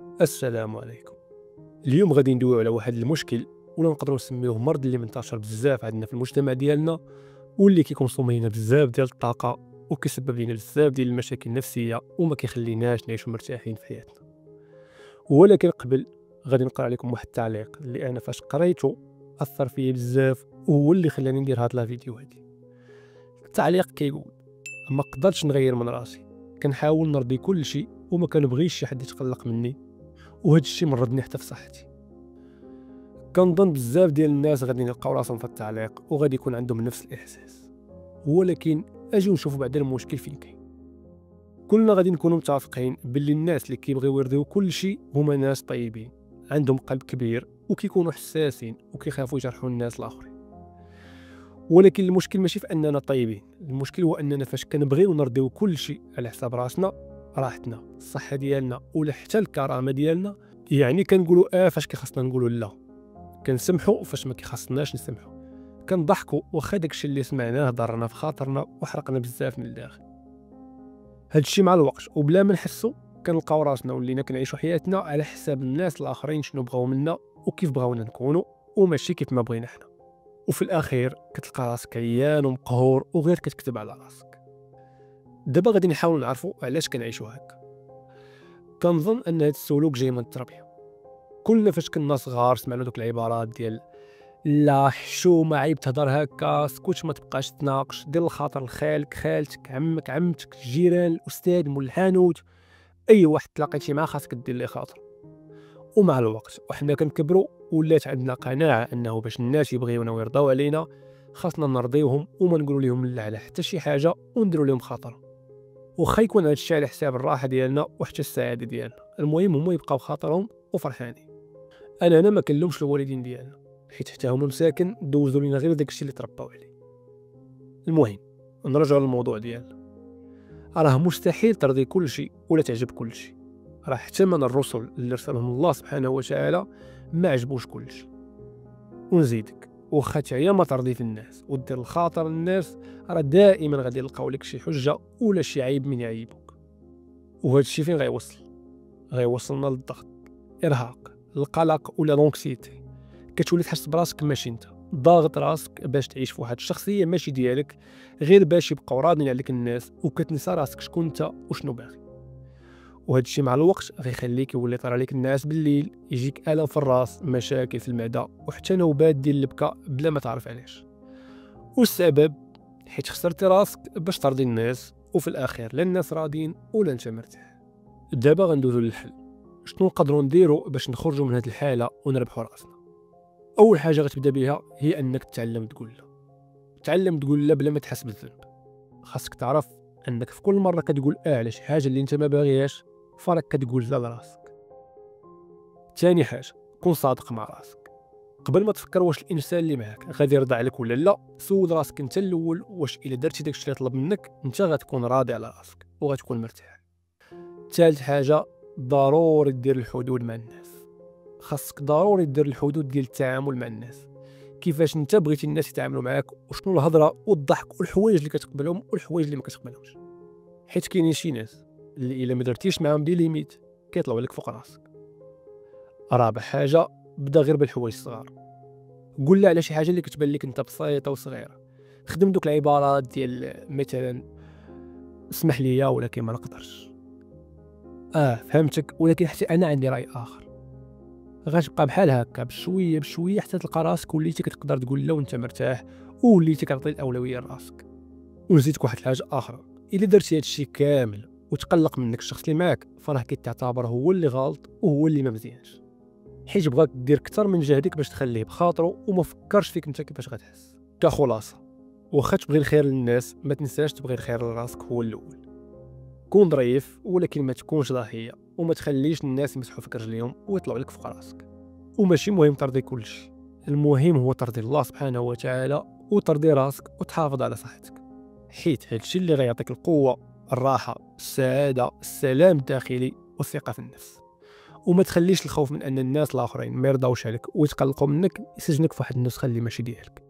السلام عليكم. اليوم غادي ندويو على واحد المشكل ولا نقدروا نسميوه مرض اللي منتشر بزاف عندنا في المجتمع ديالنا، واللي كيكونسومي لينا بزاف ديال الطاقه وكيسبب لينا بزاف ديال المشاكل النفسيه وما كيخليناش نعيشوا مرتاحين في حياتنا. ولكن قبل غادي نقرا عليكم واحد التعليق اللي انا فاش قريته اثر فيا بزاف، وهو اللي خلاني ندير هاد لا فيديو هادي. التعليق كيقول: ما قدرتش نغير من راسي، كنحاول نرضي كل شيء وما كنبغيش شي حد يتقلق مني، وهذا الشيء مرضني حتى في صحتي. كنظن بزاف ديال الناس غادي يلقاو راسهم في التعليق وغادي يكون عندهم نفس الاحساس، ولكن اجيو نشوفوا بعدا المشكل فين كاين. كلنا غادي نكونوا متفقين باللي الناس اللي كيبغيو يرضيو كل شيء هما ناس طيبين، عندهم قلب كبير وكيكونوا حساسين وكيخافوا يجرحوا الناس الاخرين. ولكن المشكل ماشي في اننا طيبين، المشكل هو اننا فاش كنبغيو نرضيو كل شيء على حساب راسنا، راحتنا، الصحه ديالنا ولا حتى الكرامه ديالنا، يعني كنقولوا فاش كيخصنا نقولوا لا، كنسمحوا فاش ما كيخصناش نسمحوا، كنضحكوا واخا داكشي اللي سمعناه ضرنا في خاطرنا وحرقنا بزاف من الداخل. هادشي مع الوقت وبلا ما نحسوا كنلقاو راسنا ولينا كنعيشوا حياتنا على حساب الناس الاخرين شنو بغاو منا وكيف بغاونا نكونوا، وماشي كيف ما بغينا حنا. وفي الاخير كتلقى راسك عيان ومقهور وغير كتكتب على راسك. دابا غادي نحاول نعرفوا علاش كنعيشوا هكا. كنظن ان هاد السلوك جاي من التربيه. كلنا فاش كنا صغار سمعنا دوك العبارات ديال لا حشومه، عيب تهضر هكا، سكوت، ما تبقاش تناقش، دير الخاطر لخالك، خالتك، عمك، عمتك، الجيران، الاستاذ، مول الحانوت، اي واحد تلاقيتي معاه خاصك دير ليه خاطر. ومع الوقت وحنا كنكبروا ولات عندنا قناعه انه باش الناس يبغيونا ويرضاو علينا خاصنا نرضيوهم وما نقولوا لهم لا على حتى شي حاجه ونديروا لهم خاطر، وخا يكون هذا الشيء على حساب الراحه ديالنا وحتى السعاده ديالنا. المهم هما يبقاو خاطرهم وفرحانين. انا ما كنلومش الوالدين ديالنا، حيت حتى هما مساكن دوزوا لينا غير داكشي اللي ترباو عليه. المهم نرجعوا للموضوع ديالنا. راه مستحيل ترضي كل شيء ولا تعجب كل شيء. راه حتى من الرسل اللي رسلهم الله سبحانه وتعالى ما عجبوش كل شيء. ونزيدك واخا تعيا ما ترضي في الناس ودير الخاطر الناس، راه دائما غادي يلقاو لك شي حجه ولا شي عيب من يعيبوك. وهذا الشيء فين غيوصل؟ غيوصلنا للضغط، ارهاق، القلق ولا لونكسيتي. كتولي تحس براسك ماشي انت، ضاغط راسك باش تعيش في واحد الشخصيه ماشي ديالك، غير باش يبقاو راضين عليك الناس، وكتنسى راسك شكون انت وشنو باغي. وهذا الشيء مع الوقت غيخليك يولي طرا عليك الناس بالليل، يجيك الم في الراس، مشاكل في المعده، وحتى نوبات ديال البكاء بلا ما تعرف علاش. والسبب حيت خسرتي راسك باش ترضي الناس، وفي الاخير لا الناس راضين ولا انت مرتاح. دابا غندوزو للحل. شنو نقدروا نديروا باش نخرجوا من هذه الحاله ونربحوا راسنا؟ اول حاجه غتبدا بها هي انك تتعلم تقول لا. تعلم تقول لا بلا ما تحس بالذنب. خاصك تعرف انك في كل مره كتقول على شي حاجه اللي انت ما باغيهاش فراك كتقول لا لراسك. ثاني حاجه كون صادق مع راسك. قبل ما تفكر واش الانسان اللي معاك غادي يرضى عليك ولا لا، سول راسك انت الاول واش الا درتي داكشي اللي طلب منك انت غتكون راضي على راسك وغتكون مرتاح. ثالث حاجه ضروري دير الحدود مع الناس. خاصك ضروري دير الحدود ديال التعامل مع الناس، كيفاش انت بغيتي الناس يتعاملوا معاك، وشنو الهضره والضحك والحوايج اللي كتقبلهم والحوايج اللي ما كتقبلهمش. حيت كاينين شي ناس اللي الا ما درتيش معاهم دي ليميت كيطلعوا لك فوق راسك. رابع حاجه بدا غير بالحوايج الصغار. قول لا على شي حاجه اللي كتبان لك انت بسيطه وصغيره. خدم دوك العبارات ديال مثلا اسمح لي ولكن ما نقدرش. فهمتك، ولكن حتى انا عندي راي اخر. غتبقى بحال هكا بشويه بشويه حتى تلقى راسك وليتي كتقدر تقول لا وانت مرتاح، ووليتي كتعطي الاولويه لراسك. ونزيدك واحد الحاجه اخرى، الا درتي هذا الشيء كامل وتقلق منك الشخص اللي معاك فراه كيتعتبر هو اللي غلط وهو اللي ما مزيانش، حيت بغاك دير اكثر من جهدك باش تخليه بخاطره وما فكرش فيك انت كيفاش غتحس. كخلاصه، واخا تبغي الخير للناس ما تنساش تبغي الخير لراسك هو الاول. كون ظريف ولكن ما تكونش ضحيه، وما تخليش الناس يمسحوا فيك رجليهم ويطلعوا لك فوق راسك. وماشي مهم ترضي كلشي، المهم هو ترضي الله سبحانه وتعالى وترضي راسك وتحافظ على صحتك، حيت هادشي اللي غيعطيك القوه، الراحه، السعاده، السلام الداخلي والثقه في النفس. وما تخليش الخوف من ان الناس الاخرين ما يرضاوش عليك ويتقلقوا منك يسجنك في واحد النسخه اللي ماشي ديالك.